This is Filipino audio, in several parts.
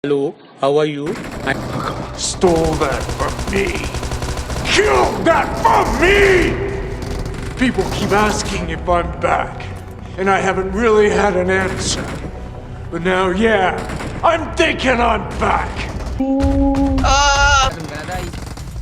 Hello, how are you? Stole that from me. Killed that from me! People keep asking if I'm back, and I haven't really had an answer. But now, yeah, I'm thinking I'm back. Ah! Anong ganaday?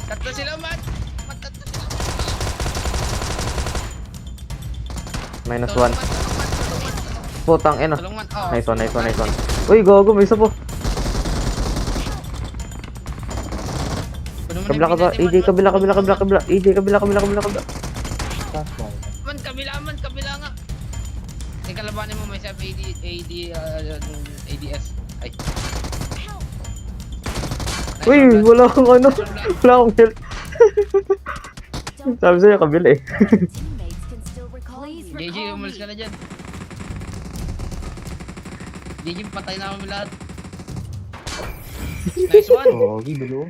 Tatlo sila, Mat! Tatlo sila! Minus Tulong, 1. Mat! Tulong, Mat! Putang ina. Tulong, Mat! Oh. Nice one, nice one, nice one. Uy, gago, may isa po. Puno mo na Kabila ka yung ba? pinati, AJ, Mat, kabila, Mat, kabila, tulong, kabila, Mat. kabila. AJ, kabila, kabila, kabila, kabila. Man, kabila nga! Yung kalabanin mo may sabi ADS. Ay. Uy, wala akong ano. Wala akong health. Sabi sa'yo, kabila eh. Teammates can still recall you. JJ, umalis ka na dyan. JJ, patay na kami lahat. Nice one!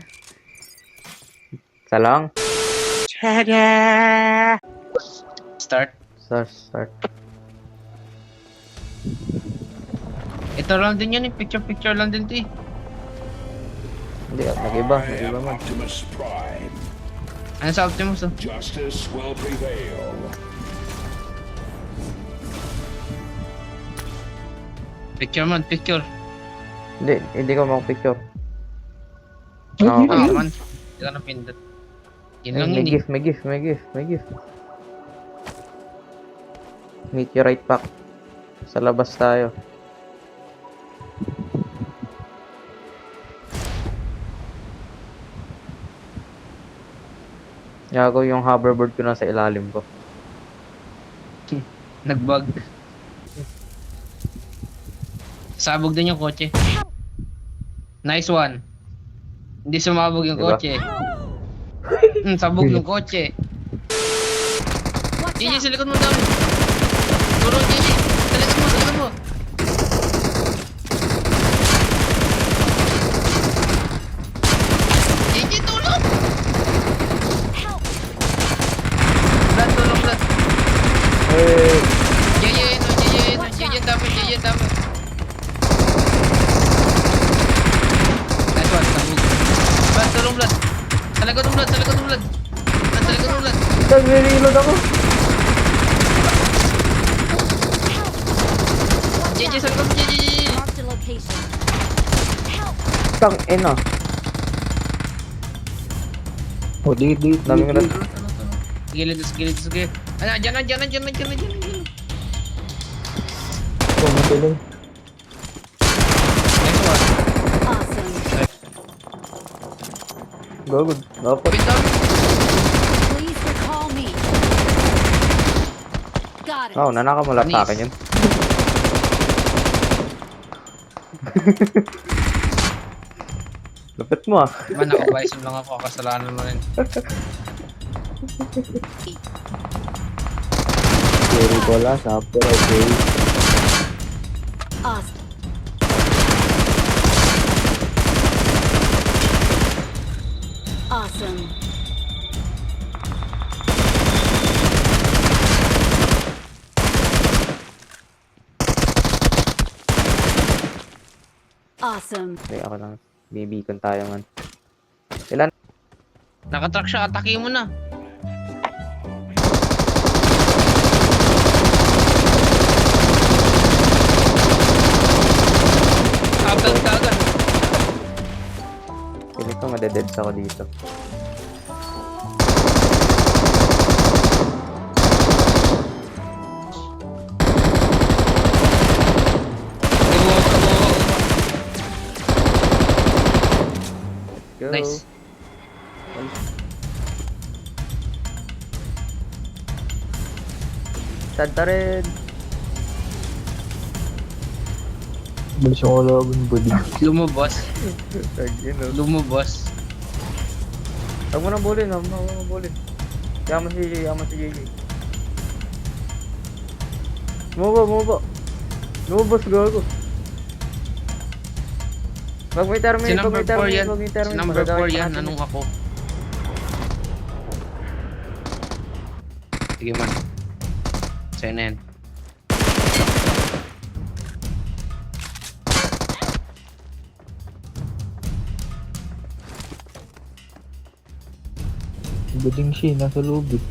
Isa lang. Start. Start. Ito lang din yan eh. Picture lang din ito eh. Hindi, nag-iba man. Optimus Prime. Ano sa Optimus oh? Justice will prevail. Picture man, picture. Hindi ko makapicture. Ah, Okay. man. Hindi ka na pindot. Yun lang May yun eh. gift, may gift. Meteorite pack. Sa labas tayo. Yago yung hoverboard ko nasa ilalim ko. Nagbug. Sabog din yung kotse. Nice one. Hindi sumabog yung Diba? kotse. Sabog yung kotse. Watch JJ, out! sa likod mo daw. Turo, JJ. Sa likod mo. JJ, tulong! Help! Blood, tulong, blood. Hey! JJ, dami. Nice one, sabog. Blood, tulong, blood. Sa likod mo, blood. Nag-reload ako! JJ, sa likod mo, JJ. Marked a location. Help! Tang ina! Daming red. Sige. Ano, dyan. Nice one. Awesome. Gagod. Dapat. Bitaw. Please recall me. Got it. Oh, nanakamulat sa akin yun. Lupit mo ah. Man, ako lang ako. Kasalanan mo rin. Jerry Bola, Sapo, okay. Awesome. Awesome. Awesome. Okay, ako lang. Bibikon tayo man. Ilan? Nakatrack siya. Atake mo na. Agad ka agad. Pilit ko madededs ako dito. Go. Nice. Tadta rin. Lumabas. Huwag mo nang bulin, huwag mo nang bulin. Yaman si JJ. Bumaba. Lumabas, gago. Wag may terminate, Si number 4 yan. Si number 4 yan. Anong ako? Sige man. Sa'yo na yan. Bading siya, nasa loob eh.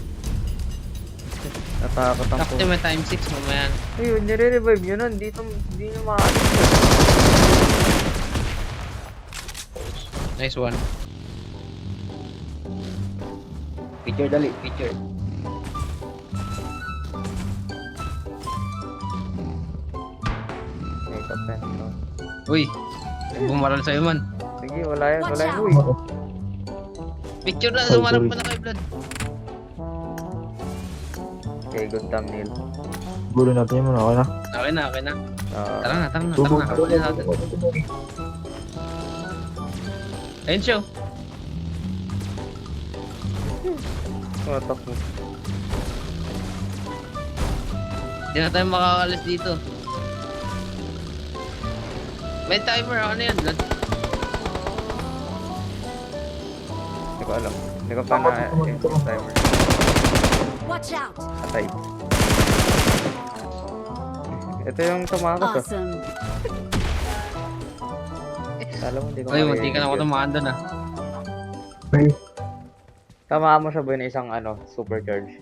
Natakot ang Takti may time 6 mamaya. Ayun, nire-revive yun nun. Hindi nyo maalis. Nice one. Picture dali, picture. Okay, kapten. Uy, bumaral sa'yo man. Sige, wala yan, wala yan. Uy, Picture na, Sorry, sumarap sorry. pa na kay Blood. okay, good thumbnail. Siguro natin yun muna, okay na? Okay na, okay na. Ah, Tara na, tara na, Tubo, tara na. Huli natin. Ayun siya. Matak mo. Hindi na tayo makakalis dito. May timer, ano yan, Blood? Hindi ko alam. Hindi ko pa na timer. Watch out! Atay. Ito yung tumakas ah. Awesome. Kala mo, hindi ko Uy, munti ka na ako yun. tumaan doon ah. Tamaan mo siya ba ng isang supercharge?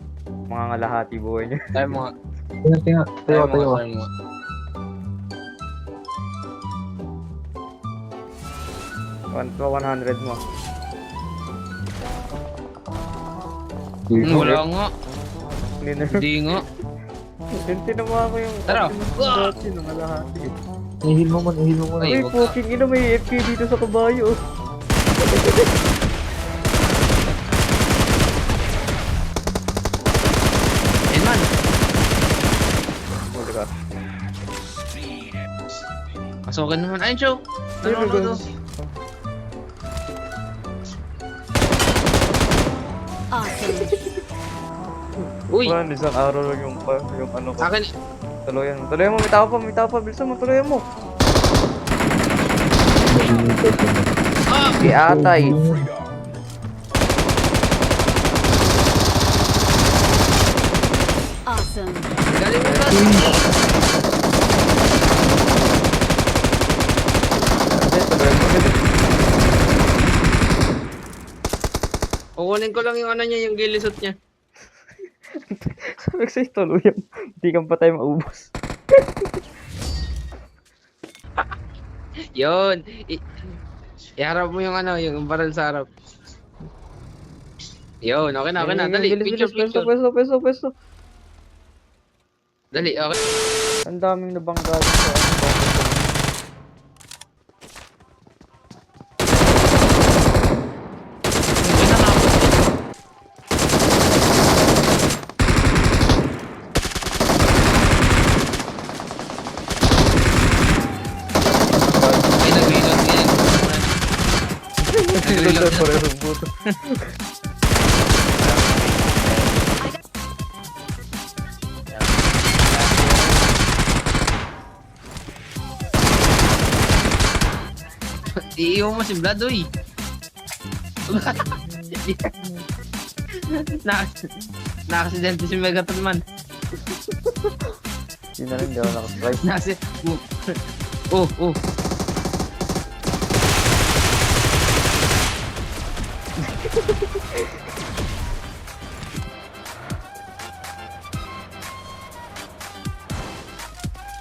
Mga ngalahati buhay niya. Tayo mga, Tingnan, tayo, tayo. tayo mga. 100 mo. Wala nga, Hindi na. hindi nga. Yung tinawa ko yung Tara. dati ng ngalahati. Ihil mo man, ihil mo muna. Ay, Uy, wag ka. fucking ina, may FK dito sa kabayo. Ayun man. Huli ka. Pasukin naman. Ayun siya. Ayun, Ano to? Awesome. Uy, Man, isang araw lang yung ano ko. akin. Tuloyan mo, may tao pa, bilisan mo, tuloyan mo. Ah! Si Atay. Awesome. Galing mo ba? Hindi, tuloyan mo. Kukunin ko lang yung ano niya, yung gilisot niya. Sabi ko sa'yo, tuloyan mo. Hindi kang patay maubos. Yun. Iharap mo yung ano, yung barrel sa harap. Yun, okay na, okay na. Dali, picture. Pwesto. Dali, okay. Ang daming nabangga dito sa Yun na nga. Ay, nag-reload ngayon. Nag-reload na. parehong buto. Iiwan mo si Vlad, uy. Nakasidente si Megatron man. Yun na rin, hindi ako nakastrike. Nasi... Oh, oh.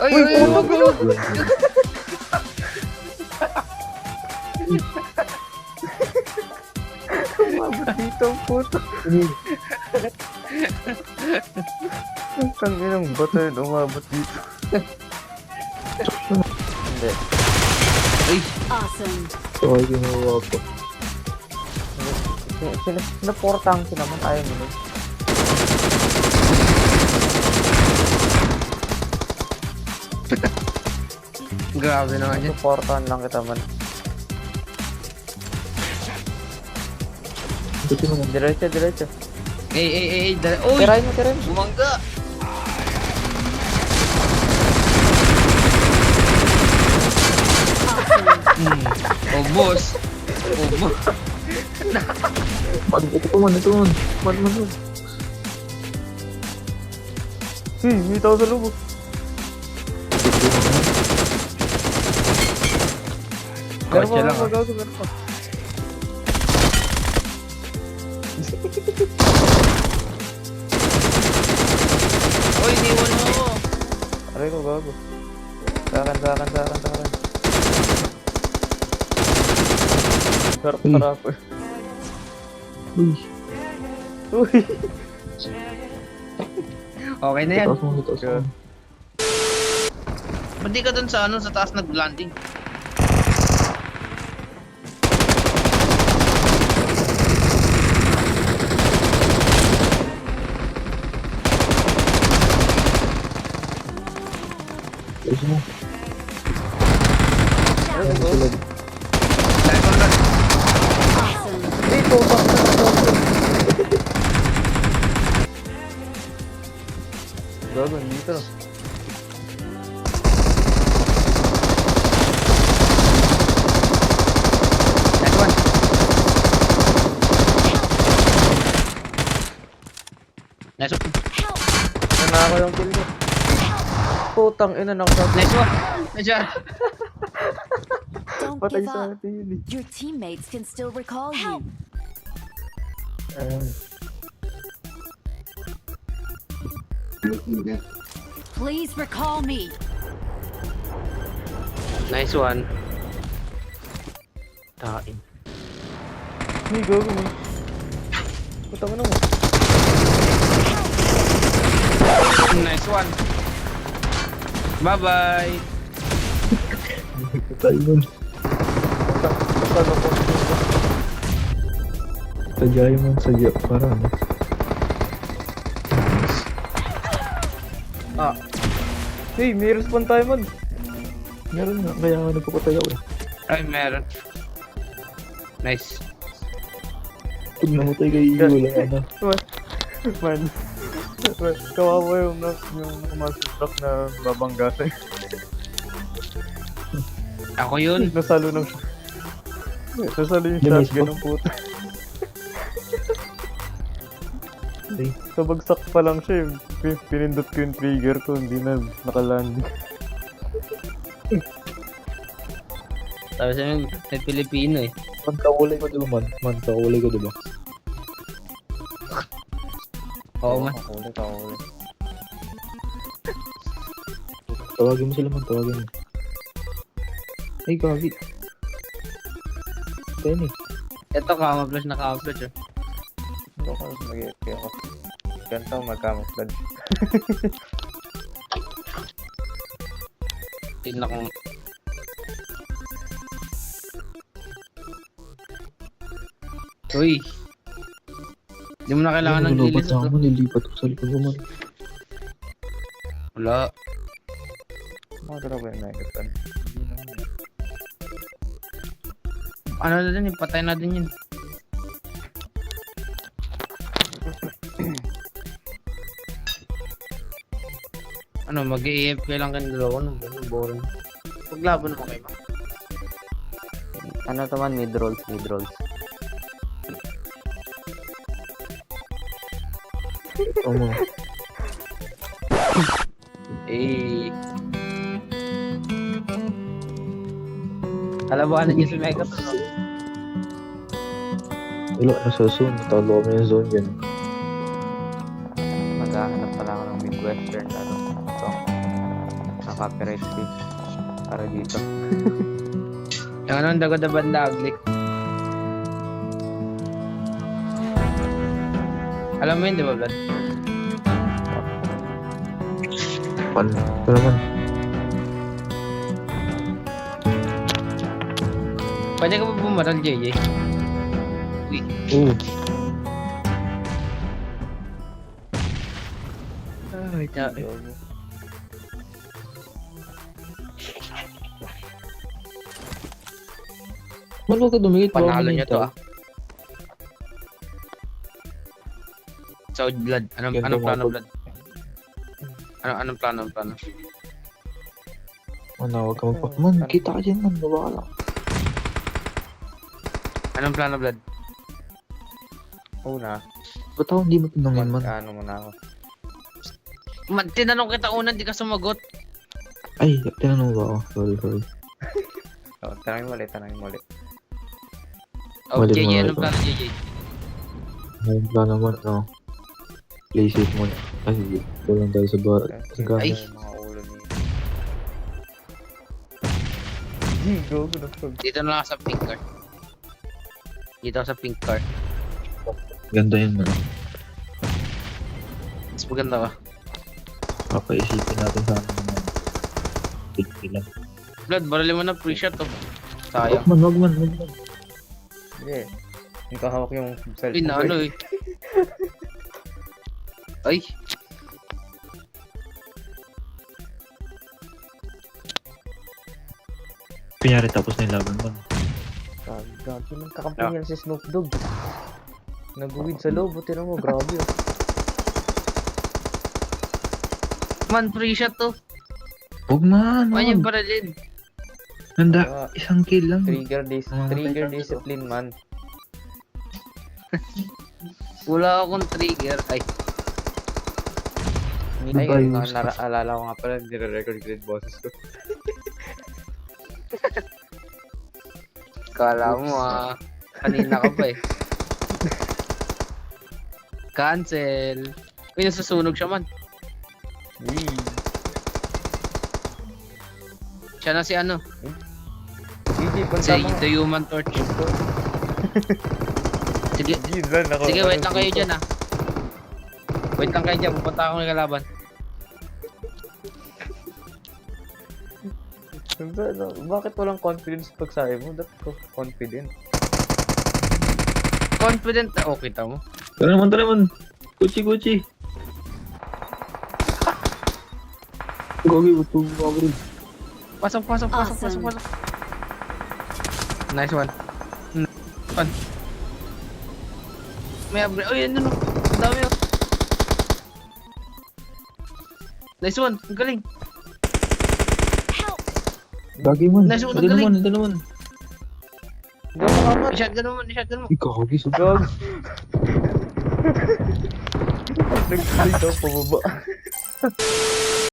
Ay, ay, ay, wag, wag. Umabot dito ang puto. Ang tanginang bato yun, umabot dito. Hindi. Ay, Awesome. Okay, ginawa ko. Sinaportang sila naman, ayaw nila. grabe naman yan. Supportahan lang kita man. Buti mo na. Diretso. Ay, uy! Tirahin mo. Bumangga! Awesome. Oh, boss! Man, ito man. Man. May tao sa lubog. Kotse lang, ah. Meron pa. Uy, iniwan mo ako. Aray ko, gago. Sakan. Sarap Uy. sarap. Uy, Uy. Okay na yan. taas mo, taas mo. Ba't di ka dun sa ano, sa taas nag-landing? Taas mo. Watch out. Tulad. Dahil ko na. Awesome. Dito, gago, dito. Nice one. Nice one. Help. Nanako yung kill mo. Putang ina, nakasabot. Nice one. Nice one. Don't Patay give sa up. atin yun eh. Your teammates can still recall you. Ayun. Please recall me. Nice one. Tain. Hey, gago mo. Putang ina mo. Nice one. Bye-bye. Tayo nun. Putang ako. Sadya mo, sadya. Para ano. Ah. Hey, may respawn tayo man. Meron nga, kaya nga nagpapatay ako eh. Ay, meron. Nice. Pag namatay kayo, wala ka na. Man. Kawawa yung master truck na babanggasan. Ako yun. Nasalo ng Nasalo yung Damage shotgun pa? ng puta. Ay, Sabagsak pa lang siya eh. Pinindot ko yung trigger ko, hindi na nakalanding. Sabi sa amin, may Pilipino eh. man, kakulay ko diba man? Man, kakulay ko diba? Oo man. Kakuli. Tawagin mo sila man, tawagin mo. Ay, gagi. Ten eh. Ito camouflage na camouflage eh. Hindi ko mas mag-EFK ako. Ganito ako mag-camouflage. Tignan ko. Uy. Hindi mo na kailangan ng Lilipat gilid na ako, ito. nilipat ko sa likod ko man. Wala. Makadara ba yung megaton? Ano na din, patay na din yun. Ano, mag-EFK lang kayo dalawa. Ano, boring. Paglaban mo kayo. Ano to man, mid-rolls. Oo mo. Eh. Alam mo, ano niya si Megaton? No? Wala, nasa zone. Natalo kami yung zone yan. Maghahanap pala ako ng Midwestern ano. Ito. Sa copyright free. Para dito. Yung ano, ang dago na banda, aglik. Alam mo yun, di ba, Vlad? Man, ito naman. Pwede ka pa bumaral, JJ? Uy. Oo. Ay, Man, huwag ka dumikit. panalo niya to ah. So, Vlad, anong Yan, plano, tumapag. Vlad? Anong plano? Man, huwag ka magpak. Man, kita ka dyan man. Baba ka lang. Anong plano, Vlad? Una, Ba't ako hindi mo tinangin man? ano muna ako. Tinanong kita una, di ka sumagot. Ay, tinanong ba ako? Sorry. So, tanongin mo ulit. Oh, Mali JJ, mo anong ito. plano, JJ? Ngayon pa naman, no? Play safe muna. Ay, kulang tayo sa gana. Ay. Mga ulo ni... Di, gago na pag. Dito na lang ako sa pink car. Dito ako sa pink car. Ganda yun, no? Mas maganda ka. Papaisipin natin sa amin na lang. Blood, barali mo na pre-shot to. Sayang. Wag man. Hindi. Hindi ka hawak yung cellphone. Ay, naano eh. Ay. Kunyari tapos na yung laban mo. Gago ng kakampi niya si Snoop Dogg. Nag-uwid sa loob, buti na mo, grabe oh. Man, pre-shot to. Huwag man, Man yung wag. baralin. Handa, isang kill lang. Trigger Mamatay tayo. discipline man. Wala akong trigger. Ay, Ay, Ayos. naalala ko nga pala, nire-record ko yung boses ko. kala mo kanina ka pa eh. Cancel. Uy, nasusunog siya man. Siya na si ano? GG, Si punta mo. The Human Torch. Sige, Ginlan ako. sige, wait lang kayo dyan ah. Wait lang kayo dyan, pupunta ako ng kalaban. Bakit walang confidence pag sabi mo? Dapat ko confident. Confident na, oh, kita mo. Tara naman. Kuchi. Gogi, buto mo agad. Pasok. Awesome. Nice one. One. May upgrade. Oh, yan yun. Oh. Ang dami oh. Nice one. Ang galing. Gagi man. Nice one, Ito galing. naman. Hindi ako makamat. I-shotgun mo. Gagi, sobrang. Gag. Nag-slide ako pababa.